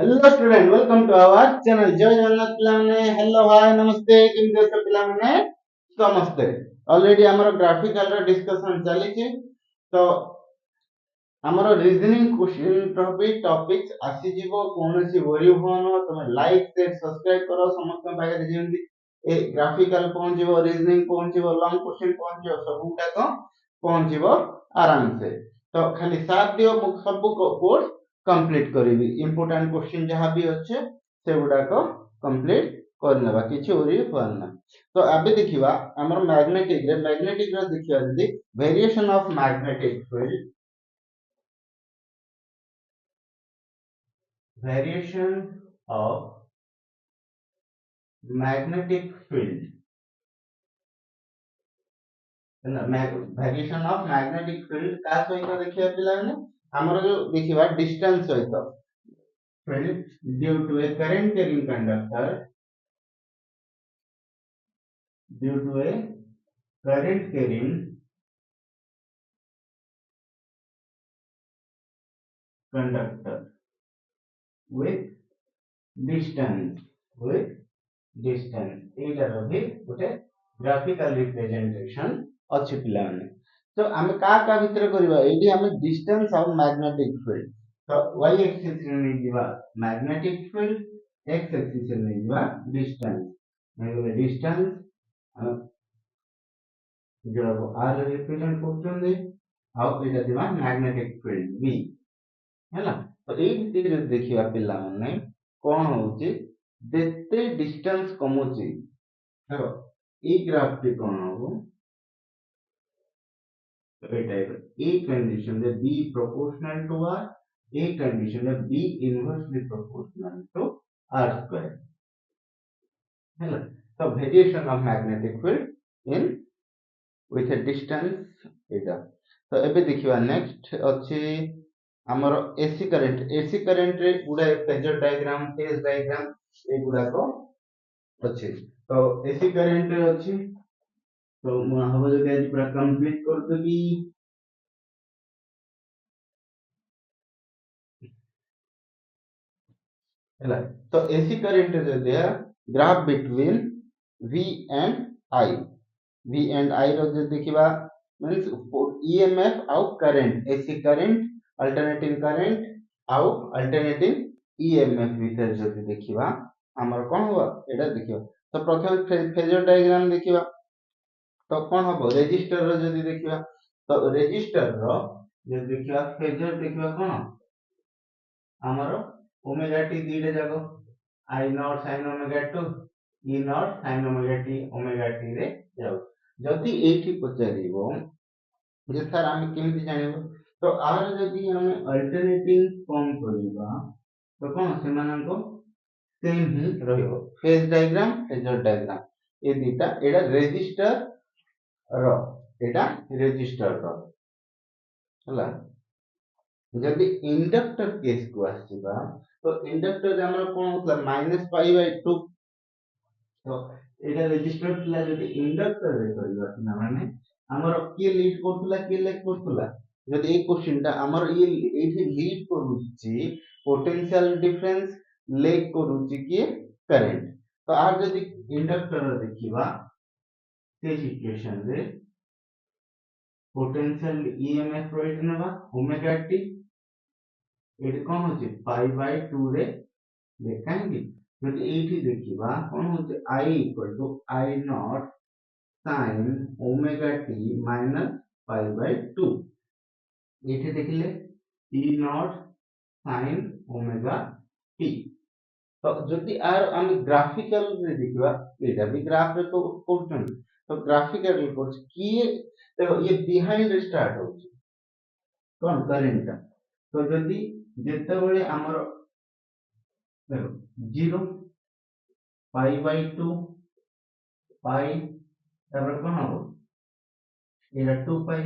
hello student welcome to our channel जय जगन्नाथ पिलाने hello hi नमस्ते केमते अछ पिलाने नमस्ते ऑलरेडी हमर ग्राफिकल रो डिस्कशन चली छी तो हमर रीजनिंग क्वेश्चन टॉपिक्स आसी जीवो कोनोसी वरी होनो तमे लाइक शेयर सब्सक्राइब करो समस्त भागे जेंती ए ग्राफिकल पहुंच जीवो रीजनिंग पहुंच जीवो लॉन्ग क्वेश्चन पहुंच जीवो सबुटा को पहुंच जीवो आराम से तो खाली साथ दियो सब कोर्स कंप्लीट करिवि इंपोर्टेंट क्वेश्चन जहां भी अच्छे से गुडा को कंप्लीट करनेबा किछि ओरी होना तो अबे देखिबा हमर मैग्नेटिक रो देखिबा जदी variation of magnetic field variation of magnetic field variation of magnetic field का सहित देखिया पिलाने हमर जो देखिबा डिस्टेंस सहित field due to a current carrying conductor due to a current carrying conductor with with distance एटार भी गोटे ग्राफिकल रिप्रेजेंटेशन अछि पिलाने तो हम का भितर करबा एडी हम डिस्टेंस ऑफ मैग्नेटिक फील्ड तो y एक्सिस रे नै दिबा मैग्नेटिक फील्ड x एक्सिस रे नै दिबा डिस्टेंस नै डिस्टेंस जो r रिप्रेजेंट करछन दे आ एटा दिबा मैग्नेटिक फील्ड v हैला तो एई भितर देखिबा पिला माने कोन होउची जेते डिस्टेंस कमोची देखो ए ग्राफ पे कोन हो ए टाइप ए कंडीशन में b proportional to r a condition में b inversely proportional to r square हैला तो variation of magnetic field in with a distance एटा तो एबे देखिबा नेक्स्ट अछि हमर एसी करंट रे गुडा फेजर डायग्राम फेज डायग्राम ए गुडा को अछि तो एसी करंट रे अछि तो हम जो आज पूरा कंप्लीट कर देबी हैला तो एसी करंट जो दे graph between v and i v and i रो जो देखिबा मींस ईएमएफ आउ current AC current alternating current आउ अल्टरनेटिंग ईएमएफ भीतर जो देखिबा हमर कोन होबा एटा देखिबा तो प्रथम फेजर डायग्राम देखिबा तो कोन हो रेजिस्टर रो जदी देखिबा तो रेजिस्टर रो जे देखिबा फेजर देखिबा कोन हमर ओमेगा टी दीडे जागो I nought sin omega 2 E nought sin omega T रे जाउ जदी एठी पचारिबो जे सर हम केमिति जानिबो तो आर जदी हम अल्टरनेटिंग फॉर्म करिबा तो कोन सेमान को सेम ही रहइबो फेज डायग्राम फेजर डायग्राम ए दीटा एडा रेजिस्टर रो एटा रेजिस्टर रो हला जदी इंडक्टर केस को आसीबा तो इंडक्टर रे हमर कोन होतला -π/2 तो एटा रेजिस्टर थिला जदी इंडक्टर रे करिबा ना माने हमर के लीड करथुला के लेक करथुला जदी ए क्वेश्चनटा हमर ये एठी लीड करूची पोटेंशियल डिफरेंस लेक करूची के करंट तो आर जदी इंडक्टर रे देखिबा से सिचुएशन रे पोटेंशियल ईएमएफ रेट नबा ओमेगा टी एटी कोन होची π/2 रे देखांगी जदी एठी देखिबा कोन होची I = I nought sin omega T minus π/2 एठी देखिले E nought sin omega T तो जदी आर हम ग्राफिकल रे देखिबा एटा भी ग्राफ रे तो करछन तो ग्राफिकल कोर्स किए देखो ये बिहाइंड स्टार्ट होची कोन करंट तो जदी जेते बेले हमर देखो 0 π/2 पाई তারপর কোন হবে এটা 2 পাই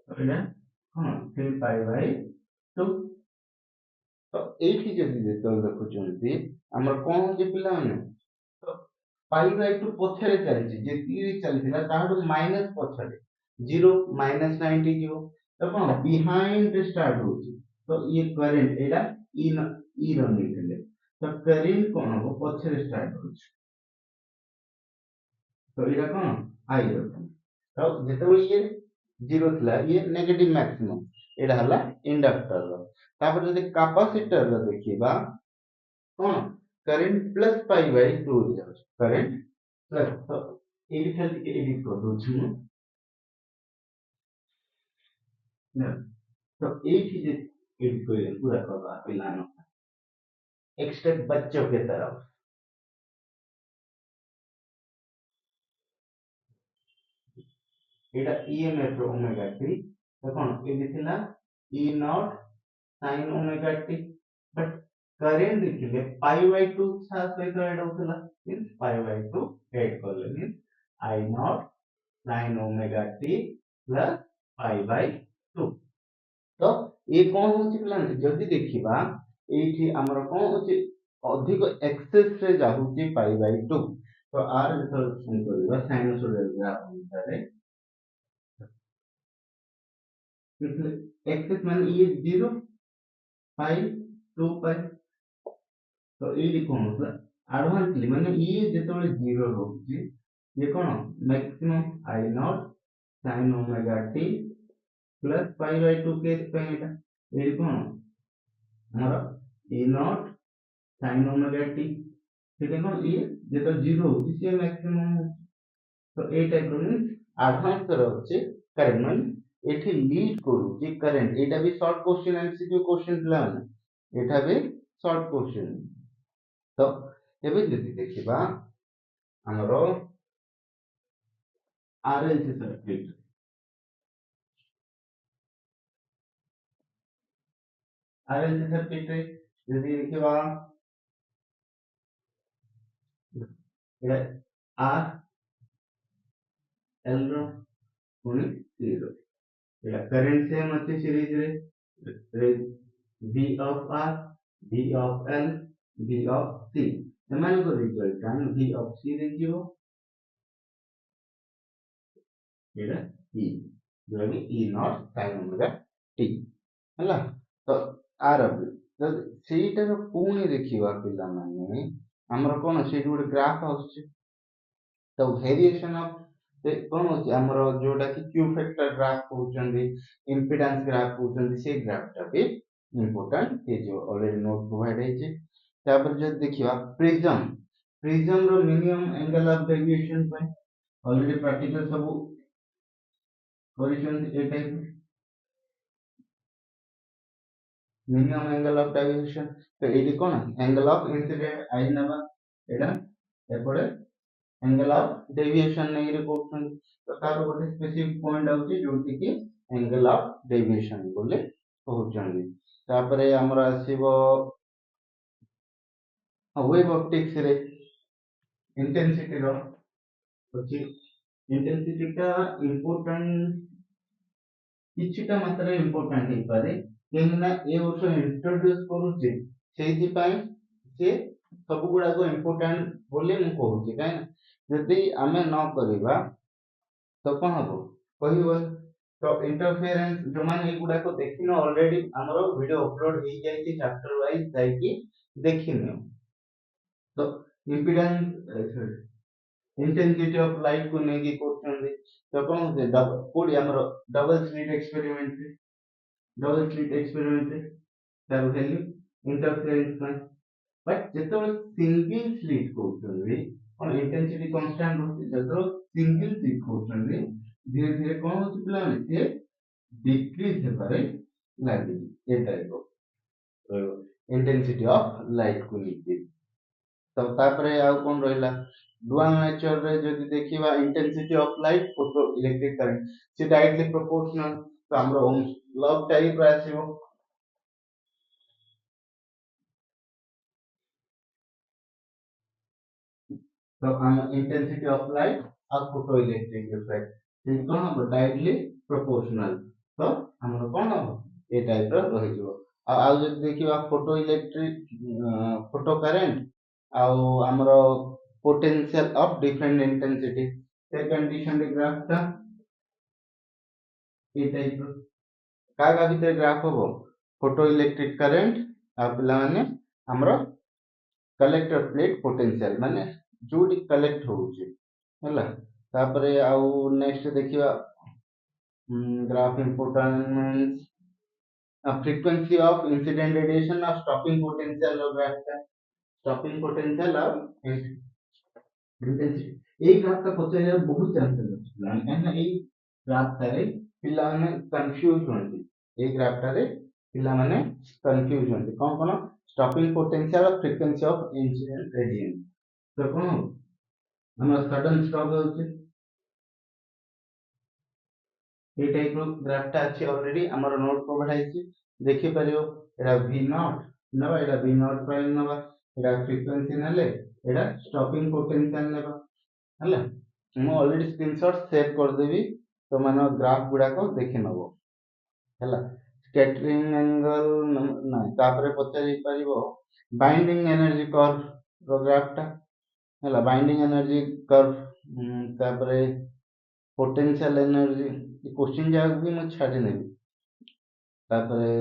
এটা কোন 3 π/2 তো এইটি যদি যেতବେଳେ ଦେଖୁଛନ୍ତି ଆମର କଣ ହଉଛି ପିଲାମାନେ ତ π/2 ପଛରେ ଚାଲିଛି ଯେତିକି ଚାଲିଥିଲା ତାଠୁ ମାଇନସ ପଛରେ 0 -90 ଯିବ ତ କଣ ବିହାଇंड ରେ ଷ୍ଟାର୍ଟ ହଉଛି ତ ये करंट एटा ई ର ନେଇଥିଲେ तो करेंट कौन हम पछरे स्टार्ट हो तो एटा कौन आई रो तो जेतेबेले ये जीरो थिला ये नेगेटिव मैक्सिमम एटा हला इंडक्टर रो तापर जदि कैपेसिटर रो देखिबा कौन करेंट प्लस पाई बाय 2 हो जाउछ करेंट प्लस तो एबी खाली के एडिट कर दउ छु ना तो एठी जे एडिट करिले पूरा करबा पिलानो एक स्टेप बच्चों के तरफ एटा ईएमएफ रो ओमेगा टी तो कौन एबी थिला E nought sin omega T but current देखिले पाई बाय 2 सा सहित ऐड होतला मींस पाई बाय 2 ऐड करले means I nought sin omega T plus pi by 2 तो ये कौन होची प्लान जल्दी देखिबा एठी हमर कौन होची अधिक एक्सेस रे जाहुची पाई बाय 2 तो आर रिजल्यूशन करबा साइनसॉइडल ग्राफ अनुसार एक्सेस माने ये 0 पाई 2 पाई तो ये कौन होता एडवांसली माने ये जेतबेले 0 होची ये कौन maximum I nought sin omega T plus pi by 2 case पे एटा ये कौन हमर e nought sin omega T ठीक है कौन ये जेतो 0 होची से मैक्सिमम तो ए टाइप रो मींस एडवांस रो होची करेंट मींस एठी लीड करूची करेंट एटा भी short question MCQ question plan एटा भी शॉर्ट क्वेश्चन तो ଏବେ ଯଦି ଦେଖିବା ଆମର RLC सर्किट RLC सर्किट रे ଯଦି ଦେଖିବା ଏଟା R L रो पुଣି C रो एटा करंट सेम ଅଛି सीरीज रे V of R V of L V of C ଏମାନଙ୍କ ରିଜଲ୍ଟାଣ୍ଟ V of C ଦେଖିବ ଏଟା E ଯୋଉଟା କି E not sin omega T ହେଲା ତ आर ଯଦି ସେଇଟାର ପୁଣି ଦେଖିବା ପିଲାମାନେ ଆମର କଣ ସେଇଠି ଗୋଟେ ଗ୍ରାଫ ଆସୁଛି ତ ଭେରିଏସନ ଅଫ କଣ ହଉଛି ଆମର ଯୋଉଟା କି କ୍ୟୁ ଫ୍ୟାକ୍ଟର ଗ୍ରାଫ କହୁଛନ୍ତି ଇମ୍ପିଡାନ୍ସ ଗ୍ରାଫ କହୁଛନ୍ତି ସେଇ ଗ୍ରାଫଟା ବି ଇମ୍ପୋର୍ଟାଣ୍ଟ ହେଇଯିବ ଅଲରେଡି ନୋଟ ପ୍ରୋଭାଇଡ ହେଇଛି ତାପରେ ଯଦି ଦେଖିବା ପ୍ରିଜମ ର ମିନିମମ ଆଙ୍ଗେଲ ଅଫ ଡେଭିଏସନ ପାଇଁ ଅଲରେଡି ପ୍ରାକ୍ଟିକାଲ ସବୁ କରିଛନ୍ତି ଏ type minimum angle of deviation तो ये कौन angle of incident आई नवा एडा एपड़े angle of deviation नहीं रे कोन तो तार गोटे स्पेसिफिक पॉइंट आउची जोंति कि angle of deviation बोले कहउचंदी तापरे हमरा आसीबो वेव ऑप्टिक्स रे इंटेंसिटी रो अछि इंटेंसिटी का इंपोर्टेंट किछिटा मात्रा इंपोर्टेंट हे पारे केनना ए वर्ष इंट्रोड्यूस करूचे सेहि पई से सब गुडा को इंपोर्टेंट बोले मु कहूची काई जदी आमे न करिबा तो कोन हबो कहिबो तो इंटरफेरेंस जो माने ए गुडा को देखिनो ऑलरेडी हमरो वीडियो अपलोड हे जाई छि चैप्टर वाइज जाई कि देखिनो तो इंपेडेंस इंटेंसिटी ऑफ लाइट को नेकी करछन तो कोन होते कोडी हमरो डबल स्लिट एक्सपेरिमेंट तार वैल्यू इंटरफेरेंस में बट जेतो सिंगल स्लिट कोचनबे और इंटेंसिटी कांस्टेंट होती जेतो सिंगल स्लिट कोचनबे धीरे धीरे कोन होती पिला से डिक्रीज हे पारे लागी ए type of intensity of light को लेके तो तापरे आ कोन रहला डुअल नेचर रे जदी देखिबा intensity of light photo electric current से डायरेक्टली प्रोपोर्शनल तो हमरो ओम्स लव टाइप रे आसीबो तो हम इंटेंसिटी ऑफ लाइट और फोटो इलेक्ट्रिक इफेक्ट से कोन हम डायरेक्टली प्रोपोर्शनल तो हमरो कोन हो ए टाइप रो रहि जबो आ जदी देखिबा फोटो इलेक्ट्रिक फोटो करंट आ हमरो पोटेंशियल ऑफ डिफरेंट इंटेंसिटी से कंडीशन रे ग्राफ था ए टाइप रो कागा भीतर ग्राफ हो फोटो इलेक्ट्रिक करंट आ पिला माने हमरो कलेक्टर प्लेट पोटेंशियल माने जोटी कलेक्ट होउची हला तापरे आउ नेक्स्ट देखिवा graph importance frequency of incident radiation of stopping potential of stopping potential of intensity এই গ্রাফটা পচারিবার বহুত চান্সেস আছে কারণ এই গ্রাফটারে পিলাମାନେ কনফ্यूज ହୁଅନ୍ତି এই গ্রাফটারে ପିଲାମାନେ କନଫ୍ୟୁଜ ହୁଅନ୍ତି କଣ କଣ stopping potential frequency of incident radiance ତ କଣ ଆମର ସଡନ ଷ୍ଟପ୍ ହେଉଛି এই টাইପ୍ର ଗ୍ରାଫଟା ଅଛି ଅଲରେଡି ଆମର ନୋଟ୍ ପ୍ରୋଭାଇଡ୍ ହେଇଛି ଦେଖିପାରିବ ଏଟା ଭି ନଟ୍ ନେବା ଏଟା ଭି ନଟ୍ ପ୍ରାଇମ୍ ନେବା ଏଟା ଫ୍ରିକ୍ୱେନ୍ସି ନେଲେ ଏଟା ଷ୍ଟପିଂ ପୋଟେନସିଆଲ ନେବା ହେଲା ମୁଁ ଅଲରେଡି ସ୍କ୍ରିନଶଟ ସେଭ୍ କରିଦେବି ତମମାନଙ୍କ ଗ୍ରାଫ ଗୁଡାକ ଦେଖି ନବ ହେଲା ସ୍କେଟରିଂ ଆଙ୍ଗଲ ନାଇଁ ତାପରେ ପଚାରି ପାରିବ ବାଇଣ୍ଡିଂ ଏନର୍ଜି କର୍ଭ ର ଗ୍ରାଫଟା ହେଲା ବାଇଣ୍ଡିଂ ଏନର୍ଜି କର୍ଭ ତାପରେ पोटेंशियल एनर्जी क्वेश्चन जाक भी मैं छाड़ी नेबी तापरे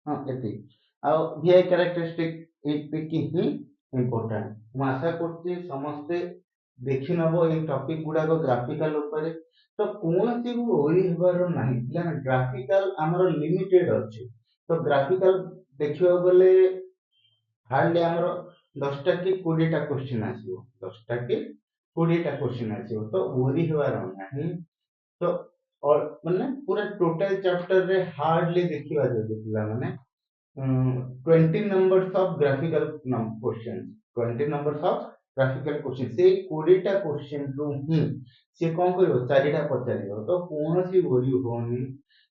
हां एति आ वीआई कैरेक्टरिस्टिक एति ही इंपोर्टेंट मैं आशा करछि समस्त देखि नबो ए टॉपिक गुडा को ग्राफिकल ऊपर तो कोनसी को ओरी हेबार नाही पिला ग्राफिकल हमर लिमिटेड अछि तो ग्राफिकल देखियो गले हार्डली हमर 10 टा की 20 टा क्वेश्चन आसीबो 10 टा की 20 टा क्वेश्चन आसीबो तो ओरी हेबार नाही तो और माने पूरा टोटल चैप्टर रे हार्डली देखिबा जदि पिला माने 20 numbers of graphical question 20 numbers of graphical question से 20 टा क्वेश्चन रु ही से कोन करबो चारिटा पचारिबो तो कोनोसी ओरी होनी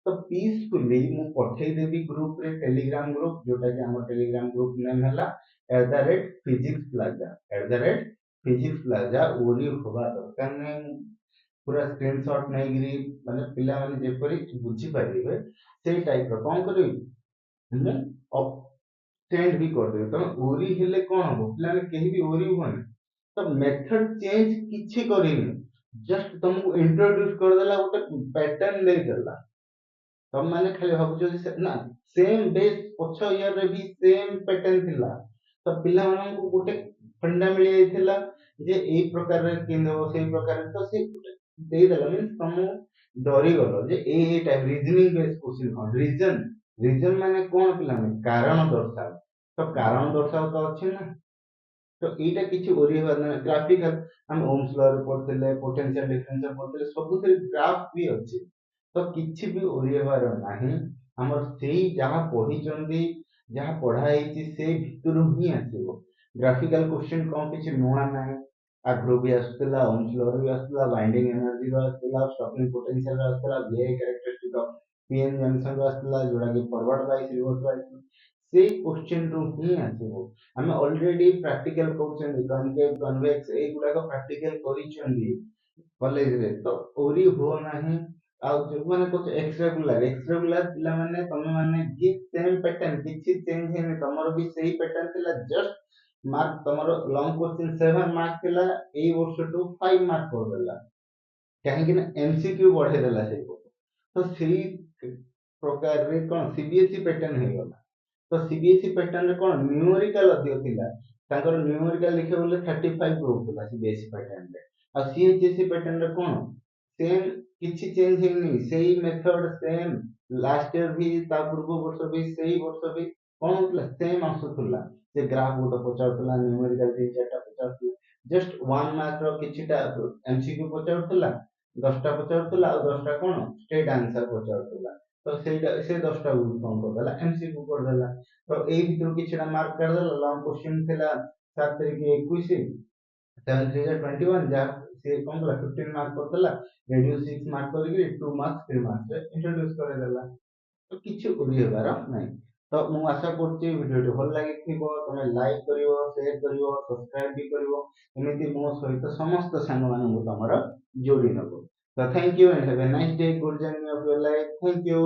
तो पीसफुली मु पठै देबी ग्रुप रे टेलीग्राम ग्रुप जोटा कि हमर टेलीग्राम ग्रुप नेम हला @physics plaza ओरी होबा दरकार नै पूरा स्क्रीनशॉट नहीं गिरी माने पिला माने जेपरि बुझी पारिबे सेई टाइप रो कोन करी हम सेंड भी कर दे तो ओरी हेले कोन हो पिला ने केही भी ओरी होने तो मेथड चेंज किछि करिनी जस्ट तुमको इंट्रोड्यूस कर देला गोटे पैटर्न दे देला तुम माने खाली भाबुछ जे ना सेम बेस पछ ईयर रे भी सेम पैटर्न थिला तो पिला मानन को गोटे फंडा मिल जाइथिला जे एई प्रकार रे किंदो सेई प्रकार तो से ଦେଇଦେଲା ମିନ୍ସ ତମ ଡରି ଗଲ ଯେ ଏଇ ଟାଇପ ରିଜନିଂ ବେସ୍ କ୍ୱେଶ୍ଚିନ୍ କଣ ରିଜନ ମାନେ କଣ ପିଲାମାନେ କାରଣ ଦର୍ଶାଅ ତ କାରଣ ଦର୍ଶାଅ ତ ଅଛି ନା ତ ଏଇଟା କିଛି ଓରି ହେବାର ନାହିଁ ଗ୍ରାଫିକାଲ ଆମେ ଓମ୍ସ ଲ ରେ ପଢୁଥିଲେ ପୋଟେନସିଆଲ ଡିଫରେନ୍ସିଆଲ ପଢୁଥିଲେ ସବୁଥିରେ ଗ୍ରାଫ ବି ଅଛି ତ କିଛି ବି ଓରି ହେବାର ନାହିଁ ଆମର ସେଇ ଯାହା ପଢିଛନ୍ତି ଯାହା ପଢା ହେଇଛି ସେଇ ଭିତରୁ ହିଁ ଆସିବ ଗ୍ରାଫିକାଲ କ୍ୱେଶ୍ଚିନ୍ କଣ କିଛି ନୂଆ ନାହିଁ आग्रो भी आसुला ओम्स लॉ भी आसुला बाइंडिंग एनर्जी रो आसुला स्टॉपिंग पोटेंशियल रो आसुला VI characteristic of PN junction रो आसुला जोड़ा कि फॉरवर्ड बाइस रिवर्स बाइस से क्वेश्चन रो ही आसीबो हमें already practical question concave convex ए गुडा को प्रैक्टिकल करि छंदी कॉलेज रे तो ओरी हो नाही आ जो माने कुछ एक्स रेगुलर पिला माने तमे माने भी सेम पैटर्न किछि चेंज हेने तमरो भी सही पैटर्न थिला जस्ट मार्क तमरो लॉन्ग क्वेश्चन 7 मार्क थिला ए वर्ष टू 5 मार्क कर देला काहे कि ना एमसीक्यू बढ़े देला से तो सेही प्रकार रे कोन सीबीएसई पैटर्न हे गला तो सीबीएसई पैटर्न रे कोन न्यूमेरिकल अधिक थिला ताकर न्यूमेरिकल लिखे बोले 35 रहउतला सीबीएसई पैटर्न रे आ सीएचएसई पैटर्न रे कोन सेम किछि चेंज हेनी सेही मेथड सेम लास्ट ईयर भी ता पूर्व वर्ष भी सेही वर्ष भी कोन होतला सेम आसुतला जे ग्राफ गोटे पचाउतला न्यूमेरिकल 3-4 टा पचाउतला जस्ट 1 मार्क रो किछिटा एमसीक्यू पचाउतला 10 टा पचाउतला आ 10 टा कोन स्ट्रेट आंसर पचाउतला तो सेटा से 10 टा कोन कर देला एमसीक्यू कर देला तो एई भितर किछिटा मार्क कर देला लॉन्ग क्वेश्चन थिला 7 तारिख 21 7 जा से कोन कला 15 मार्क कर देला रेडियस 6 मार्क करके 2 मार्क्स 3 मार्क्स रे इंट्रोड्यूस कर देला तो किछु ओरी हेबार नै तो मु आशा करछि वीडियो भल लागि थिबो तमे लाइक करिवो शेयर करिवो सब्सक्राइब भी करिवो एमिति मो सहित समस्त संग मानन तमरा जोडी नबो तो thank you and have a nice day good journey of your life thank you